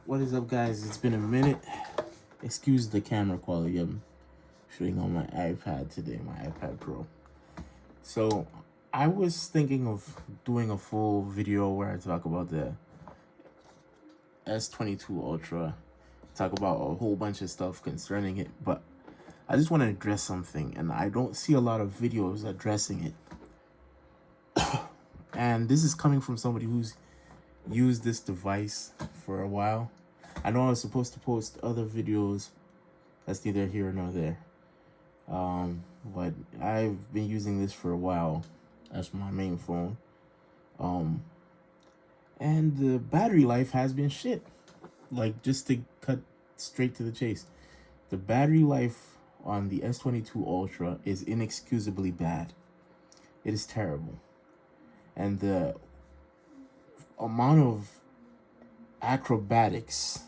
What is up, guys? It's been a minute. Excuse the camera quality. I'm shooting on my iPad today, my iPad Pro. So I was thinking of doing a full video where I talk about the S22 Ultra, talk about a whole bunch of stuff concerning it, but I just want to address something, and I don't see a lot of videos addressing it. And this is coming from somebody who's used this device for a while. I know I was supposed to post other videos. That's neither here nor there. But I've been using this for a while as my main phone. And the battery life has been shit. Like, just to cut straight to the chase, the battery life on the S22 Ultra is inexcusably bad. It is terrible. And the amount of acrobatics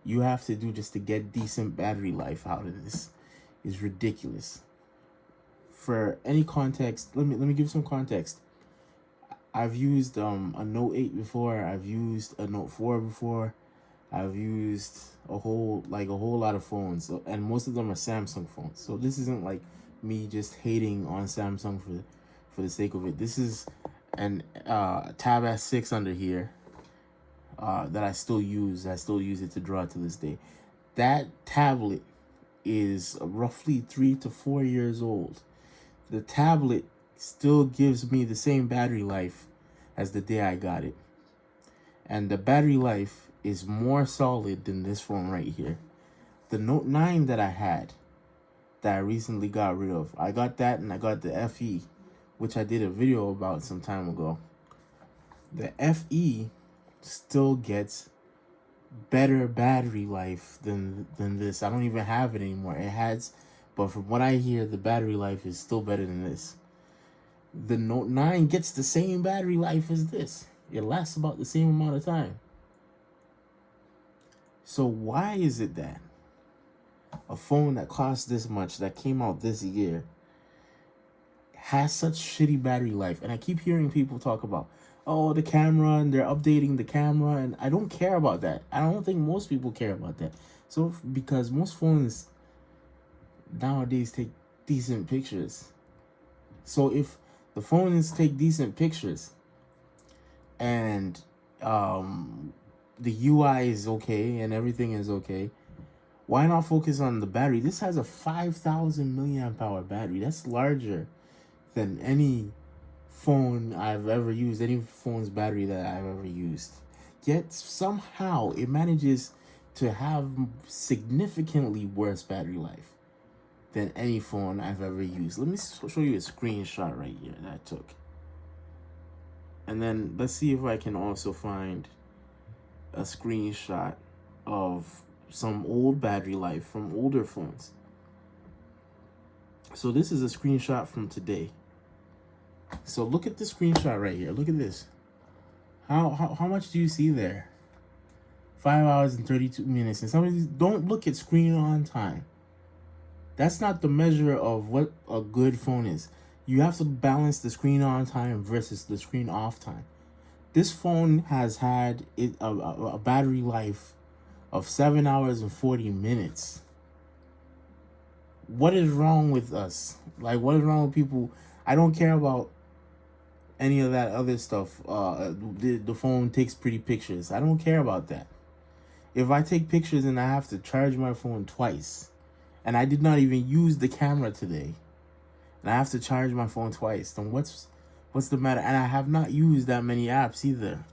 you have to do just to get decent battery life out of this is ridiculous. For any context, let me give some context. I've used a Note 8 before. I've used a Note 4 before. I've used a whole lot of phones, and most of them are Samsung phones. So this isn't like me just hating on Samsung for the sake of it. This is an Tab S6 under here that I still use. I still use it to draw to this day. That tablet is roughly 3 to 4 years old. The tablet still gives me the same battery life as the day I got it. And the battery life is more solid than this phone right here. The Note 9 that I had, that I recently got rid of, I got that and I got the FE, which I did a video about some time ago. The FE still gets better battery life than this. I don't even have it anymore. It has, but from what I hear, the battery life is still better than this. The Note 9 gets the same battery life as this. It lasts about the same amount of time. So why is it that a phone that costs this much, that came out this year, has such shitty battery life? And I keep hearing people talk about, oh, the camera, and they're updating the camera, and I don't care about that. I don't think most people care about that. So because most phones nowadays take decent pictures. So if the phones take decent pictures and the UI is okay and everything is okay, why not focus on the battery? This has a 5,000 milliamp hour battery. That's larger than any phone I've ever used, any phone's battery that I've ever used. Yet somehow it manages to have significantly worse battery life than any phone I've ever used. Let me show you a screenshot right here that I took. And then let's see if I can also find a screenshot of some old battery life from older phones. So this is a screenshot from today. So look at the screenshot right here. Look at this. How much do you see there? 5 hours and 32 minutes. And some of these, don't look at screen on time. That's not the measure of what a good phone is. You have to balance the screen on time versus the screen off time. This phone has had a battery life of 7 hours and 40 minutes. What is wrong with us? Like, what is wrong with people? I don't care about any of that other stuff. The phone takes pretty pictures. I don't care about that. If I take pictures and I have to charge my phone twice, and I did not even use the camera today, and I have to charge my phone twice, then what's the matter? And I have not used that many apps either.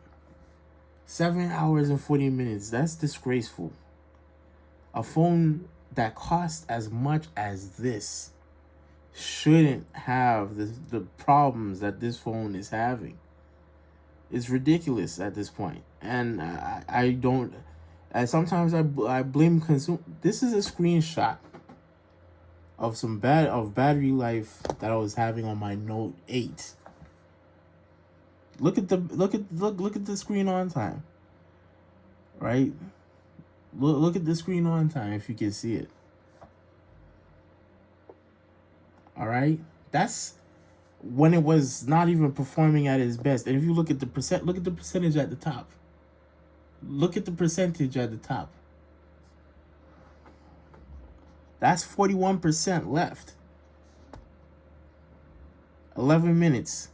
7 hours and 40 minutes. That's disgraceful. A phone that costs as much as this shouldn't have the problems that this phone is having. It's ridiculous at this point. And I don't... sometimes I blame consumer. This is a screenshot of some battery life that I was having on my Note 8. Look at the screen on time. Right? Look at the screen on time if you can see it. All right? That's when it was not even performing at its best. And if you look at the percentage at the top. Look at the percentage at the top. That's 41% left. 11 minutes.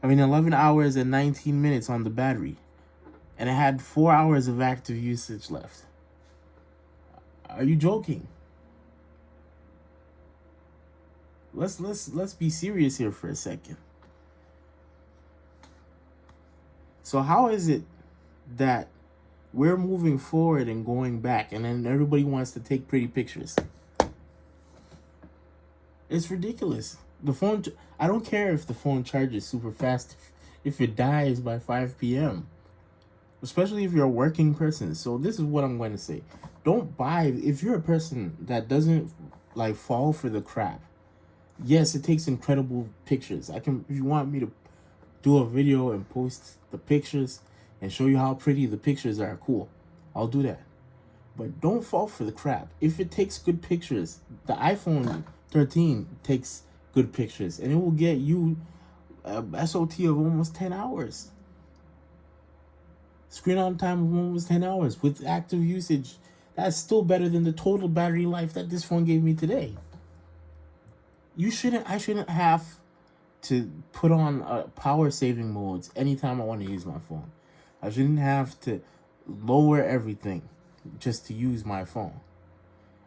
11 hours and 19 minutes on the battery. And it had 4 hours of active usage left. Are you joking? Let's be serious here for a second. So how is it that we're moving forward and going back, and then everybody wants to take pretty pictures? It's ridiculous. The phone, I don't care if the phone charges super fast if it dies by 5 p.m. Especially if you're a working person. So this is what I'm going to say. Don't buy, if you're a person that doesn't like fall for the crap. Yes, it takes incredible pictures. If you want me to do a video and post the pictures and show you how pretty the pictures are, cool. I'll do that. But don't fall for the crap. If it takes good pictures, the iPhone 13 takes good pictures, and it will get you a SOT of almost 10 hours. Screen on time of almost 10 hours with active usage. That's still better than the total battery life that this phone gave me today. I shouldn't have to put on power saving modes anytime I want to use my phone. I shouldn't have to lower everything just to use my phone.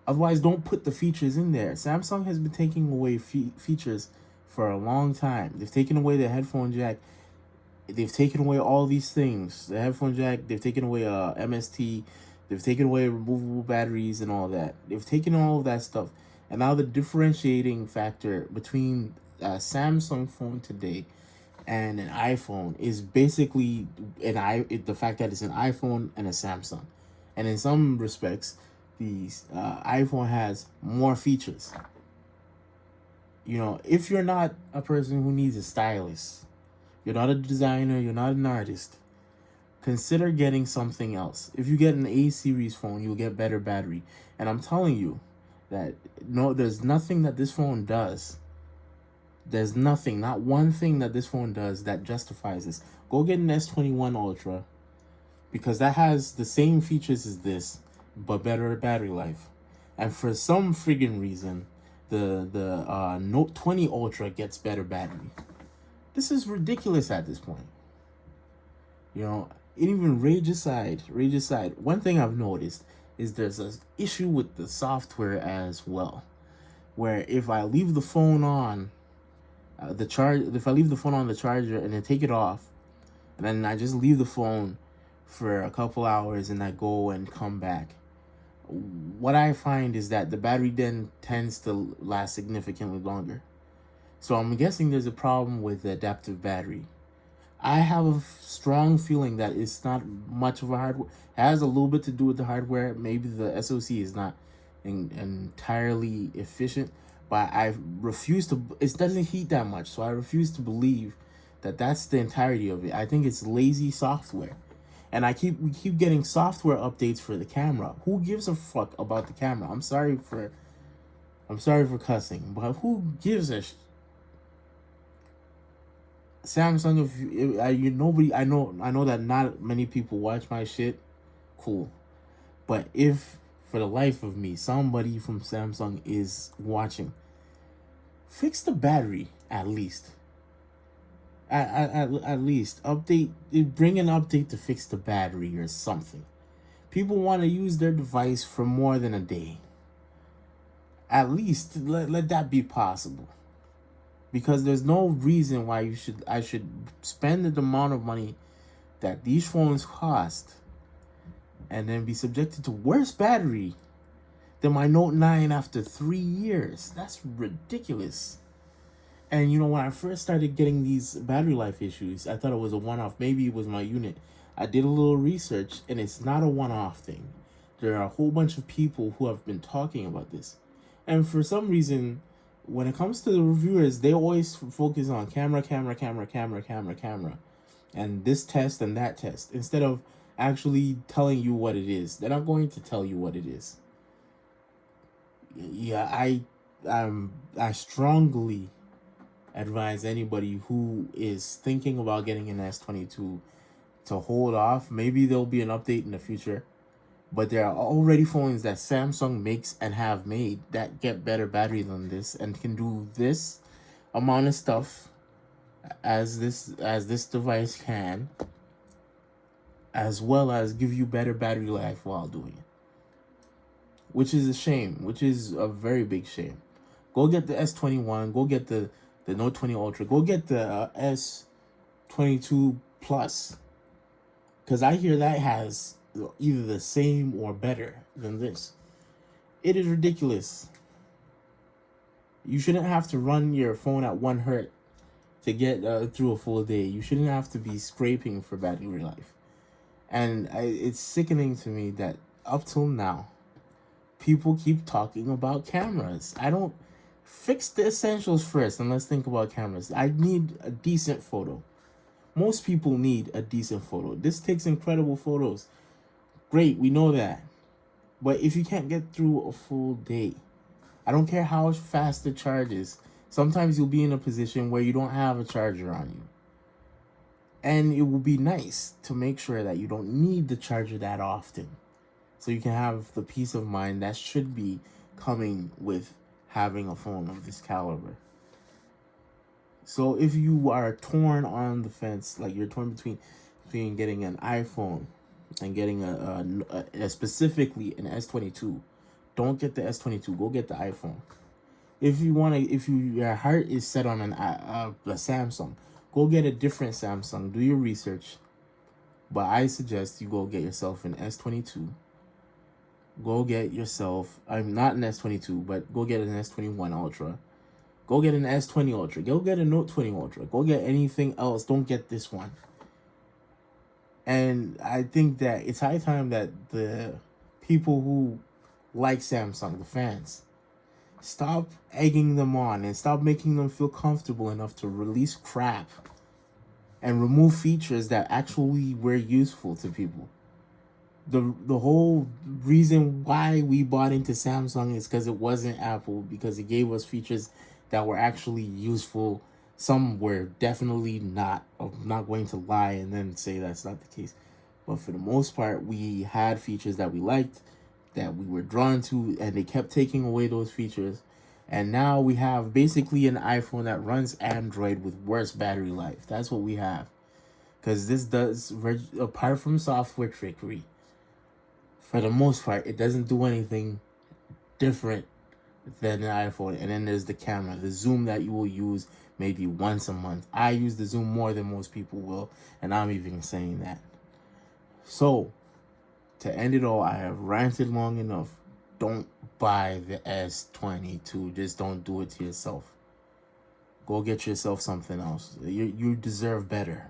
Otherwise, don't put the features in there. Samsung has been taking away features for a long time. They've taken away the headphone jack. They've taken away all these things. The headphone jack, they've taken away MST. They've taken away removable batteries and all that. They've taken all of that stuff. And now the differentiating factor between a Samsung phone today and an iPhone is basically the fact that it's an iPhone and a Samsung. And in some respects, the iPhone has more features. If you're not a person who needs a stylist, you're not a designer, you're not an artist, consider getting something else. If you get an A series phone, you'll get better battery. And I'm telling you that there's nothing that this phone does. There's nothing, not one thing that this phone does that justifies this. Go get an S21 Ultra, because that has the same features as this, but better battery life. And for some friggin' reason, the Note 20 Ultra gets better battery. This is ridiculous at this point. Even rage aside, one thing I've noticed is there's an issue with the software as well, where if I leave the phone on if I leave the phone on the charger and then take it off, and then I just leave the phone for a couple hours and I go and come back, what I find is that the battery then tends to last significantly longer. So I'm guessing there's a problem with the adaptive battery. I have a strong feeling that it's not much of a hardware. It has a little bit to do with the hardware. Maybe the SoC is not entirely efficient, but I refuse to. It doesn't heat that much, so I refuse to believe that that's the entirety of it. I think it's lazy software, and we keep getting software updates for the camera. Who gives a fuck about the camera? I'm sorry for cussing, but who gives a Samsung, nobody, I know that not many people watch my shit, cool. But if for the life of me, somebody from Samsung is watching, fix the battery at least. At least bring an update to fix the battery or something. People want to use their device for more than a day. At least let that be possible. Because there's no reason why I should spend the amount of money that these phones cost and then be subjected to worse battery than my Note 9 after 3 years. That's ridiculous. And when I first started getting these battery life issues, I thought it was a one-off. Maybe it was my unit. I did a little research, and it's not a one-off thing. There are a whole bunch of people who have been talking about this. And for some reason, when it comes to the reviewers, they always focus on camera, and this test and that test, instead of actually telling you what it is. They're not going to tell you what it is. Yeah, I strongly advise anybody who is thinking about getting an S22 to hold off. Maybe there'll be an update in the future. But there are already phones that Samsung makes and have made that get better battery than this and can do this amount of stuff as this device can, as well as give you better battery life while doing it. Which is a shame, which is a very big shame. Go get the S21, go get the Note 20 Ultra, go get the S22 Plus. Because I hear that has either the same or better than this. It is ridiculous. You shouldn't have to run your phone at 1 hertz to get through a full day. You shouldn't have to be scraping for battery life. And it's sickening to me that up till now, people keep talking about cameras. I don't fix the essentials first and let's think about cameras. I need a decent photo. Most people need a decent photo. This takes incredible photos. Great, we know that. But if you can't get through a full day, I don't care how fast the charge is. Sometimes you'll be in a position where you don't have a charger on you. And it will be nice to make sure that you don't need the charger that often. So you can have the peace of mind that should be coming with having a phone of this caliber. So if you are torn on the fence, like you're torn between getting an iPhone and getting a specifically an S22, don't get the S22. Go get the iPhone. If your heart is set on a Samsung, go get a different Samsung. Do your research. But I suggest you go get yourself an S22. Go get yourself, I'm not an S22, but go get an S21 Ultra. Go get an S20 Ultra. Go get a Note 20 Ultra. Go get anything else. Don't get this one. And I think that it's high time that the people who like Samsung, the fans, stop egging them on and stop making them feel comfortable enough to release crap and remove features that actually were useful to people. The whole reason why we bought into Samsung is because it wasn't Apple, because it gave us features that were actually useful. Some were definitely not. I'm not going to lie and then say that's not the case. But for the most part, we had features that we liked, that we were drawn to, and they kept taking away those features. And now we have basically an iPhone that runs Android with worse battery life. That's what we have. Because this does, apart from software trickery, for the most part, it doesn't do anything different than an iPhone. And then there's the camera, the zoom that you will use maybe once a month. I use the zoom more than most people will, and I'm even saying that. So, to end it all, I have ranted long enough. Don't buy the S22. Just don't do it to yourself. Go get yourself something else. You deserve better.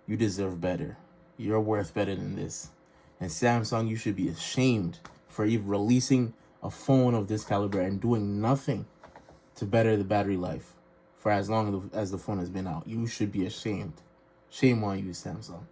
You deserve better. You're worth better than this. And Samsung, you should be ashamed for even releasing a phone of this caliber and doing nothing to better the battery life for as long as the phone has been out. You should be ashamed. Shame on you, Samsung.